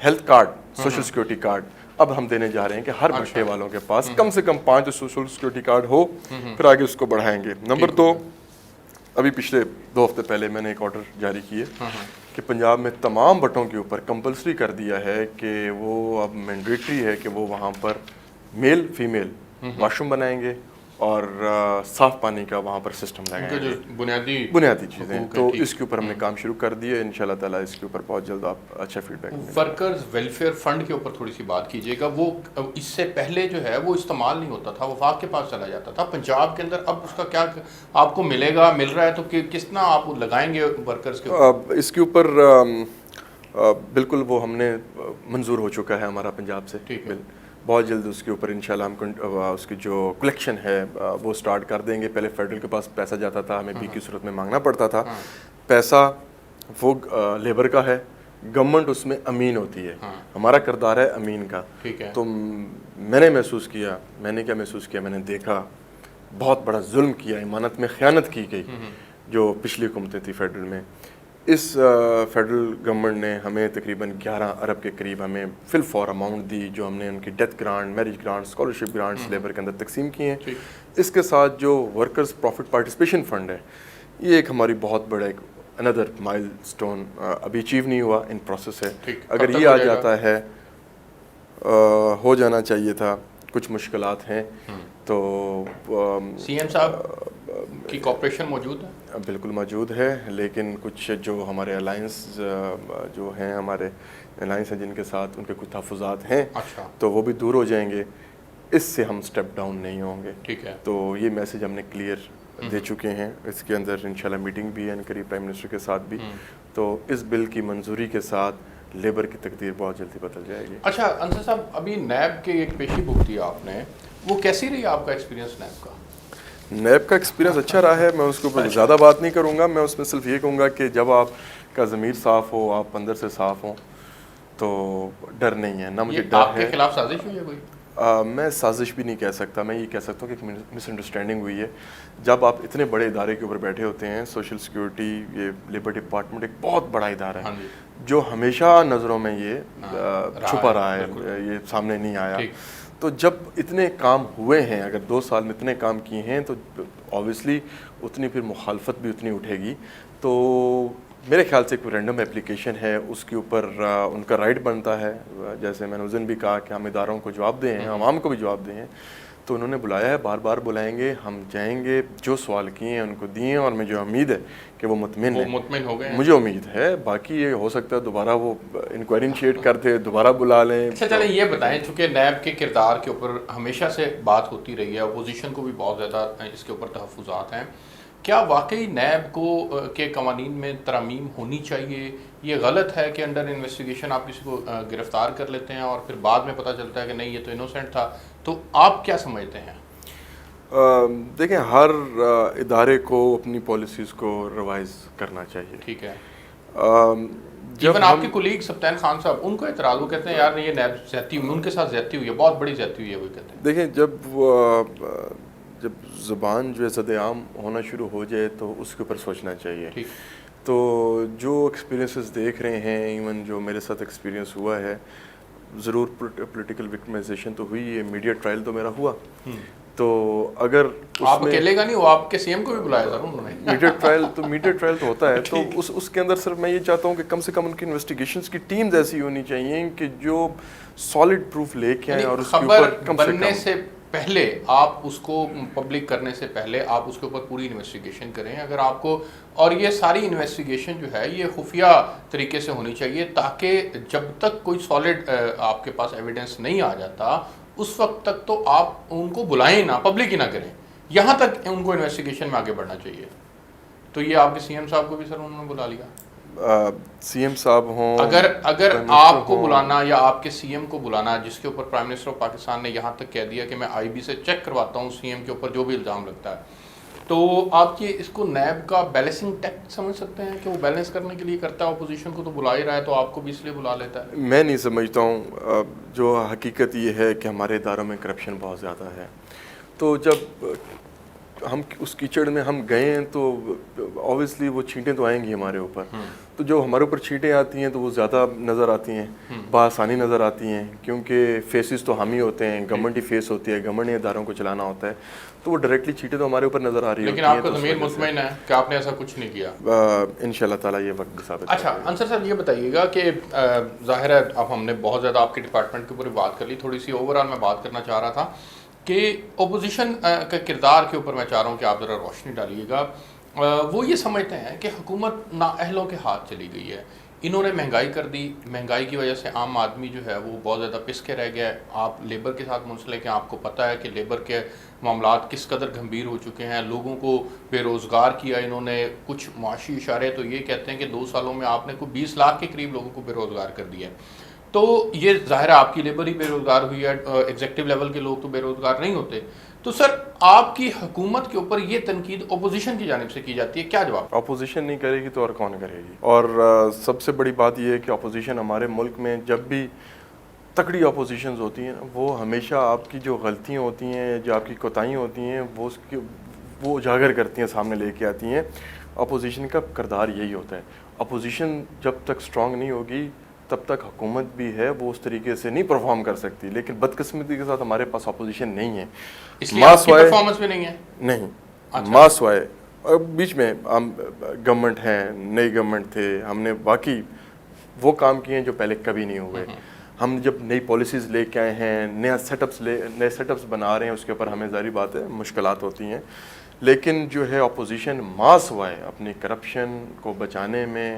health card, social security card اب ہم دینے جا رہے ہیں کہ ہر بھٹے والوں کے پاس کم سے کم 5 سوشل سیکورٹی کارڈ ہو, پھر آگے اس کو بڑھائیں گے. نمبر 2, ابھی پچھلے 2 ہفتے پہلے میں نے ایک آرڈر جاری کیے کہ پنجاب میں تمام بٹوں کے اوپر کمپلسری کر دیا ہے کہ وہ اب مینڈیٹری ہے کہ وہ وہاں پر میل فیمیل واش روم بنائیں گے, اور صاف پانی کا وہاں پر سسٹم لگائیں جو گے، بنیادی چیزیں. تو اس کے اوپر ہم نے کام شروع کر دیے. انشاءاللہ تعالیٰ اس کے اوپر بہت جلد آپ اچھا feedback. Workers welfare fund کے اوپر تھوڑی سی بات کیجیے گا. وہ اس سے پہلے جو ہے وہ استعمال نہیں ہوتا تھا، وفاق کے پاس چلا جاتا تھا. پنجاب کے اندر اب اس کا کیا آپ کو ملے گا، مل رہا ہے تو کس طرح آپ لگائیں گے ورکرز کے اوپر؟ اس کے اوپر بالکل وہ ہم نے منظور ہو چکا ہے ہمارا پنجاب سے. بہت جلد اس کے اوپر انشاءاللہ ہم اس کی جو کلیکشن ہے وہ سٹارٹ کر دیں گے. پہلے فیڈرل کے پاس پیسہ جاتا تھا، ہمیں بی کی صورت میں مانگنا پڑتا تھا. پیسہ وہ لیبر کا ہے، گورنمنٹ اس میں امین ہوتی ہے. ہمارا کردار ہے امین کا. تو میں نے محسوس کیا، میں نے دیکھا بہت بڑا ظلم کیا، امانت میں خیانت کی گئی جو پچھلی حکومتیں تھی فیڈرل میں. اس فیڈرل گورنمنٹ نے ہمیں تقریباً 11 ارب کے قریب ہمیں فل فور اماؤنٹ دی، جو ہم نے ان کی death grant, marriage grant, scholarship grants labour کے اندر تقسیم کی ہیں. اس کے ساتھ جو ورکرز پروفٹ پارٹیسپیشن فنڈ ہے، یہ ایک ہماری بہت بڑا ایک اندر مائل سٹون ابھی اچیو نہیں ہوا، ان پروسیس ہے. اگر یہ آ جاتا ہے، ہو جانا چاہیے تھا. کچھ مشکلات ہیں. تو سی ایم صاحب کی کوپریشن موجود ہے؟ بالکل موجود ہے، لیکن کچھ جو ہمارے الائنس جو ہیں، ہمارے الائنس ہیں جن کے ساتھ ان کے کچھ تحفظات ہیں، تو وہ بھی دور ہو جائیں گے. اس سے ہم سٹیپ ڈاؤن نہیں ہوں گے. تو یہ میسج ہم نے کلیئر دے چکے ہیں. اس کے اندر انشاءاللہ میٹنگ بھی ہے ان قریب پرائم منسٹر کے ساتھ بھی. تو اس بل کی منظوری کے ساتھ لیبر کی تقدیر بہت جلدی بدل جائے گی. اچھا انصر صاحب، ابھی نیب کے ایک پیشی بک دی آپ نے، وہ کیسی رہی آپ کا ایکسپیرینس نیب کا؟ نیب کا ایکسپیرینس اچھا رہا ہے. میں اس کے اوپر زیادہ بات نہیں کروں گا. میں اس میں صرف یہ کہوں گا کہ جب آپ کا ضمیر صاف ہو، آپ اندر سے صاف ہوں، تو ڈر نہیں ہے. نہ مجھے ڈر ہے. آپ کے خلاف سازش ہوئی ہے کوئی؟ میں سازش بھی نہیں کہہ سکتا. میں یہ کہہ سکتا ہوں کہ ایک مس انڈرسٹینڈنگ ہوئی ہے. جب آپ اتنے بڑے ادارے کے اوپر بیٹھے ہوتے ہیں، سوشل سیکورٹی، یہ لیبر ڈپارٹمنٹ ایک بہت بڑا ادارہ ہے جو ہمیشہ نظروں میں یہ چھپا رہا ہے، یہ سامنے نہیں آیا. تو جب اتنے کام ہوئے ہیں، اگر 2 سال میں اتنے کام کیے ہیں، تو اوبیسلی اتنی پھر مخالفت بھی اتنی اٹھے گی. تو میرے خیال سے کوئی رینڈم اپلیکیشن ہے، اس کے اوپر ان کا رائٹ بنتا ہے. جیسے میں نے اس دن بھی کہا کہ ہم اداروں کو جواب دیں ہیں، عوام کو بھی جواب دیں ہیں. تو انہوں نے بلایا ہے، بار بار بلائیں گے. ہم جائیں گے، جو سوال کیے ہیں ان کو دیے ہیں، اور مجھے امید ہے کہ وہ مطمئن ہو گئے. مجھے امید ہے. باقی یہ ہو سکتا ہے دوبارہ وہ انکوائری انیشیٹ کرتے، دوبارہ بلا لیں. اچھا چلیں یہ بتائیں، چونکہ نیب کے کردار کے اوپر ہمیشہ سے بات ہوتی رہی ہے، اپوزیشن کو بھی بہت زیادہ اس کے اوپر تحفظات ہیں. کیا واقعی نیب کو کے قوانین میں ترامیم ہونی چاہیے؟ یہ غلط ہے کہ انڈر انویسٹیگیشن آپ کسی کو گرفتار کر لیتے ہیں اور پھر بعد میں پتہ چلتا ہے کہ نہیں یہ تو انوسینٹ تھا؟ تو آپ کیا سمجھتے ہیں؟ دیکھیں، ہر ادارے کو اپنی پالیسیز کو ریوائز کرنا چاہیے. ٹھیک ہے. ایون آپ کے کولیگ سبطین خان صاحب، ان کو اعتراض، وہ کہتے ہیں یار یہ نیب زیادتی ہوئی، ان کے ساتھ زیادتی ہوئی ہے، بہت بڑی زیادتی ہوئی ہے. وہ کہتے ہیں دیکھیں، جب زبان جو ہے زد عام ہونا شروع ہو جائے تو اس کے اوپر سوچنا چاہیے. تو جو ایکسپیرینسز دیکھ رہے ہیں، ایون جو میرے ساتھ ایکسپیرینس ہوا ہے، ضرور پولیٹیکل وکٹمائزیشن تو ہوئی ہے. میڈیا ٹرائل تو میرا ہوا. تو اگر آپ اکیلے کا نہیں، وہ آپ کے سی ایم کو بھی بلایا تھا انہوں نے. میڈیا ٹرائل تو ہوتا ہے. تو اس کے اندر صرف میں یہ چاہتا ہوں کہ کم سے کم ان کی انویسٹیگیشنز کی ٹیمز ایسی ہونی چاہیے کہ جو سالڈ پروف لے کے آئیں، اور اس کے اوپر کم سے کم پہلے آپ اس کو پبلک کرنے سے پہلے آپ اس کے اوپر پوری انویسٹیگیشن کریں. اگر آپ کو، اور یہ ساری انویسٹیگیشن جو ہے یہ خفیہ طریقے سے ہونی چاہیے، تاکہ جب تک کوئی سالڈ آپ کے پاس ایویڈنس نہیں آ جاتا اس وقت تک تو آپ ان کو بلائیں نہ، پبلک ہی نہ کریں. یہاں تک ان کو انویسٹیگیشن میں آگے بڑھنا چاہیے. تو یہ آپ کے سی ایم صاحب کو بھی سر انہوں نے بلا لیا. سی ایم صاحب ہوں، اگر آپ کو بلانا یا آپ کے سی ایم کو بلانا، جس کے اوپر پرائم منسٹر آف پاکستان نے یہاں تک کہہ دیا کہ میں آئی بی سے چیک کرواتا ہوں سی ایم کے اوپر جو بھی الزام لگتا ہے، تو آپ یہ اس کو نیب کا بیلنسنگ ٹیکٹ سمجھ سکتے ہیں کہ وہ بیلنس کرنے کے لیے کرتا ہے؟ اپوزیشن کو تو بلا ہی رہا ہے تو آپ کو بھی اس لیے بلا لیتا ہے. میں نہیں سمجھتا ہوں. جو حقیقت یہ ہے کہ ہمارے اداروں میں کرپشن بہت زیادہ ہے. تو جب ہم اس کیچڑ میں ہم گئے ہیں تو اوبیسلی وہ چھینٹیں تو آئیں گی ہمارے اوپر. تو جو ہمارے اوپر چھینٹیں آتی ہیں تو وہ زیادہ نظر آتی ہیں، بآسانی نظر آتی ہیں، کیونکہ فیسز تو ہم ہی ہوتے ہیں، گورنمنٹ ہی فیس ہوتی ہے، گورنمنٹ نے اداروں کو چلانا ہوتا ہے. تو وہ ڈائریکٹلی چھینٹیں تو ہمارے اوپر نظر آ رہی ہیں. لیکن آپ کا ضمیر مطمئن ہے کہ آپ نے ایسا کچھ نہیں کیا؟ انشاءاللہ تعالیٰ یہ وقت بھی ثابت. اچھا انصر صاحب، یہ بتائیے گا کہ ظاہر ہے اب ہم نے بہت زیادہ آپ کے ڈپارٹمنٹ کے اوپر بات کر لی، تھوڑی سی اوور آل میں بات کرنا چاہ رہا تھا. کہ اپوزیشن کا کردار کے اوپر میں چاہ رہا ہوں کہ آپ ذرا روشنی ڈالیے گا. وہ یہ سمجھتے ہیں کہ حکومت نااہلوں کے ہاتھ چلی گئی ہے, انہوں نے مہنگائی کر دی, مہنگائی کی وجہ سے عام آدمی جو ہے وہ بہت زیادہ پس کے رہ گیا ہے. آپ لیبر کے ساتھ منسلک ہیں, آپ کو پتہ ہے کہ لیبر کے معاملات کس قدر گھمبیر ہو چکے ہیں, لوگوں کو بے روزگار کیا انہوں نے. کچھ معاشی اشارے تو یہ کہتے ہیں کہ 2 سالوں میں آپ نے کوئی 20 لاکھ کے قریب لوگوں کو بے روزگار کر دیا ہے. تو یہ ظاہر ہے آپ کی لیبر ہی بے روزگار ہوئی ہے, ایگزیکٹو لیول کے لوگ تو بے روزگار نہیں ہوتے. تو سر آپ کی حکومت کے اوپر یہ تنقید اپوزیشن کی جانب سے کی جاتی ہے, کیا جواب؟ اپوزیشن نہیں کرے گی تو اور کون کرے گی؟ اور سب سے بڑی بات یہ ہے کہ اپوزیشن ہمارے ملک میں جب بھی تکڑی اپوزیشنز ہوتی ہیں وہ ہمیشہ آپ کی جو غلطیاں ہوتی ہیں, جو آپ کی کوتاہیاں ہوتی ہیں, وہ اجاگر کرتی ہیں, سامنے لے کے آتی ہیں. اپوزیشن کا کردار یہی ہوتا ہے. اپوزیشن جب تک اسٹرانگ نہیں ہوگی تب تک حکومت بھی ہے وہ اس طریقے سے نہیں پرفارم کر سکتی. لیکن بدقسمتی کے ساتھ ہمارے پاس اپوزیشن نہیں ہے. اس لیے آپ کی پرفارمنس بھی نہیں ہے. نہیں, ماس وائے بیچ میں ہم گورنمنٹ ہیں, نئی گورنمنٹ تھے, ہم نے واقعی وہ کام کیے ہیں جو پہلے کبھی نہیں ہوئے. ہم جب نئی پالیسیز لے کے آئے ہیں, نئے سیٹ اپس بنا رہے ہیں, اس کے اوپر ہمیں ظاہری بات ہے مشکلات ہوتی ہیں. لیکن جو ہے اپوزیشن ماس وائے اپنی کرپشن کو بچانے میں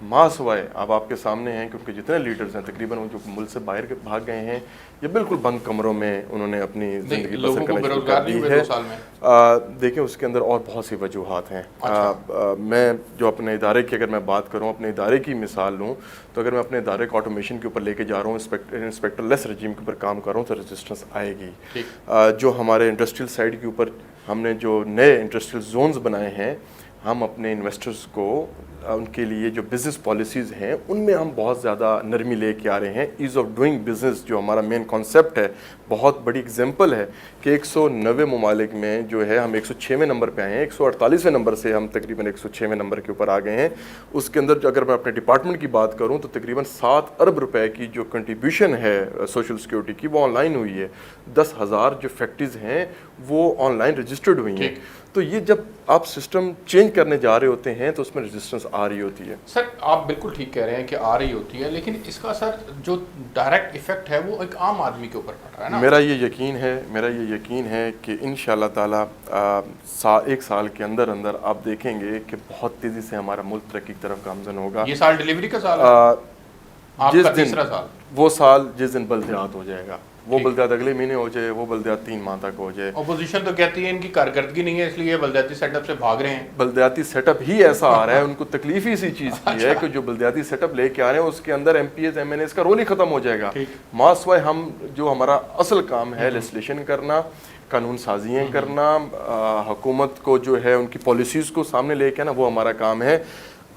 ماس وائے اب آپ کے سامنے ہیں کہ ان کے جتنے لیڈرز ہیں تقریباً وہ جو ملک سے باہر بھاگ گئے ہیں یا بالکل بند کمروں میں انہوں نے اپنی زندگی بسر کرنا شروع کر دی ہے. دیکھیں اس کے اندر اور بہت سی وجوہات ہیں. میں جو اپنے ادارے کی اگر میں بات کروں, اپنے ادارے کی مثال لوں, تو اگر میں اپنے ادارے کو آٹومیشن کے اوپر لے کے جا رہا ہوں, انسپیکٹر لیس رجیم کے اوپر کام کر رہا ہوں, تو ریزسٹنس آئے گی. جو ہمارے انڈسٹریل سائڈ کے اوپر ہم نے جو نئے انڈسٹریل زونز بنائے ہیں, ہم اپنے انویسٹرز کو ان کے لیے جو بزنس پالیسیز ہیں ان میں ہم بہت زیادہ نرمی لے کے آ رہے ہیں. ایز آف ڈوئنگ بزنس جو ہمارا مین کانسیپٹ ہے, بہت بڑی اگزامپل ہے کہ 190 ممالک میں جو ہے ہم 106ویں نمبر پہ آئے ہیں, 148ویں نمبر سے ہم تقریباً 106ویں نمبر کے اوپر آ گئے ہیں. اس کے اندر اگر میں اپنے ڈپارٹمنٹ کی بات کروں تو تقریباً 7 ارب روپے کی جو کنٹریبیوشن ہے سوشل سیکورٹی کی وہ آن لائن ہوئی ہے. 10,000 جو فیکٹریز ہیں وہ آن لائن رجسٹرڈ ہوئی ہیں. تو یہ جب آپ سسٹم چینج کرنے جا رہے ہوتے ہیں تو اس میں ریزسٹنس آ رہی ہوتی ہے. سر آپ بالکل ٹھیک کہہ رہے ہیں کہ آ رہی ہوتی ہے, لیکن اس کا سر جو ڈائریکٹ ایفیکٹ ہے وہ ایک عام آدمی کے اوپر پڑ رہا ہے نا. میرا یہ یقین ہے کہ انشاءاللہ تعالی 1 سال کے اندر آپ دیکھیں گے کہ بہت تیزی سے ہمارا ملک ترقی کی طرف گامزن ہوگا. یہ سال ڈیلیوری کا سال ہے, آپ کا تیسرا سال. وہ سال جس دن بلدیات ہو جائے گا, وہ بلدیات اگلے مہینے ہو جائے, وہ بلدیات 3 ماہ تک ہو جائے. اپوزیشن تو کہتی ہے ان کی کارکردگی نہیں ہے اس لیے بلدیاتی سیٹ اپ سے بھاگ رہے ہیں. بلدیاتی سیٹ اپ ہی ایسا آ رہا ہے, ان کو تکلیف ہی اسی چیز کی ہے کہ جو بلدیاتی سیٹ اپ لے کے آ رہے ہیں اس کے اندر M P A's M N A's کا رول ہی ختم ہو جائے گا. ماس وائے ہم جو ہمارا اصل کام ہے لیجسلیشن کرنا, قانون سازیاں کرنا, حکومت کو جو ہے ان کی پالیسیز کو سامنے لے کے آنا, وہ ہمارا کام ہے.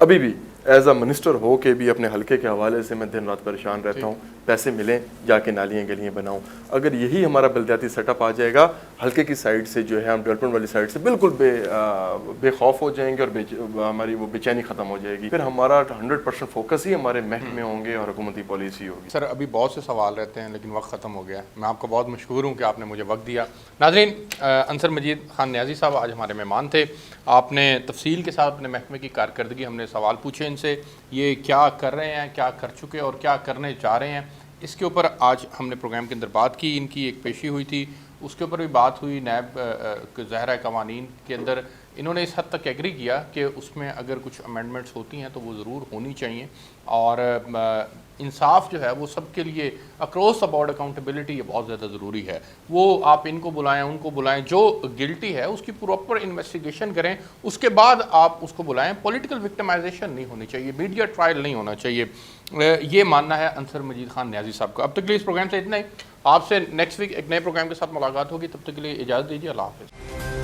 ابھی بھی ایز اے منسٹر ہو کے بھی اپنے حلقے کے حوالے سے میں دن رات پریشان رہتا ہوں, پیسے ملیں جا کے نالیاں گلیاں بناؤں. اگر یہی ہمارا بلدیاتی سیٹ اپ آ جائے گا حلقے کی سائڈ سے جو ہے ہم ڈیولپمنٹ والی سائڈ سے بالکل بے خوف ہو جائیں گے اور ہماری وہ بے چینی ختم ہو جائے گی. پھر ہمارا 100% فوکس ہی ہمارے محکمے ہوں گے اور حکومتی پالیسی ہوگی. سر ابھی بہت سے سوال رہتے ہیں لیکن وقت ختم ہو گیا. میں آپ کا بہت مشکور ہوں کہ آپ نے مجھے وقت دیا. ناظرین, انصر مجید خان نیازی صاحب آج ہمارے مہمان تھے. آپ نے تفصیل کے ساتھ اپنے محکمے کی کارکردگی, ہم نے سوال پوچھے ان سے, یہ کیا کر رہے ہیں, کیا کر چکے اور کیا کرنے چاہ رہے ہیں, اس کے اوپر آج ہم نے پروگرام کے اندر بات کی. ان کی ایک پیشی ہوئی تھی, اس کے اوپر بھی بات ہوئی. نیب ظاہرہ قوانین کے اندر انہوں نے اس حد تک ایگری کیا کہ اس میں اگر کچھ امینڈمنٹس ہوتی ہیں تو وہ ضرور ہونی چاہیے, اور انصاف جو ہے وہ سب کے لیے اکراس دا بورڈ اکاؤنٹیبلٹی یہ بہت زیادہ ضروری ہے. وہ آپ ان کو بلائیں, ان کو بلائیں, جو گلٹی ہے اس کی پراپر انویسٹیگیشن کریں, اس کے بعد آپ اس کو بلائیں. پولیٹیکل وکٹمائزیشن نہیں ہونی چاہیے, میڈیا ٹرائل نہیں ہونا چاہیے. یہ ماننا ہے انصر مجید خان نیازی صاحب کا. اب تک کے لیے اس پروگرام سے اتنا ہی. آپ سے نیکسٹ ویک ایک نئے پروگرام کے ساتھ ملاقات ہوگی. تب تک کے لیے اجازت دیجیے. اللہ حافظ.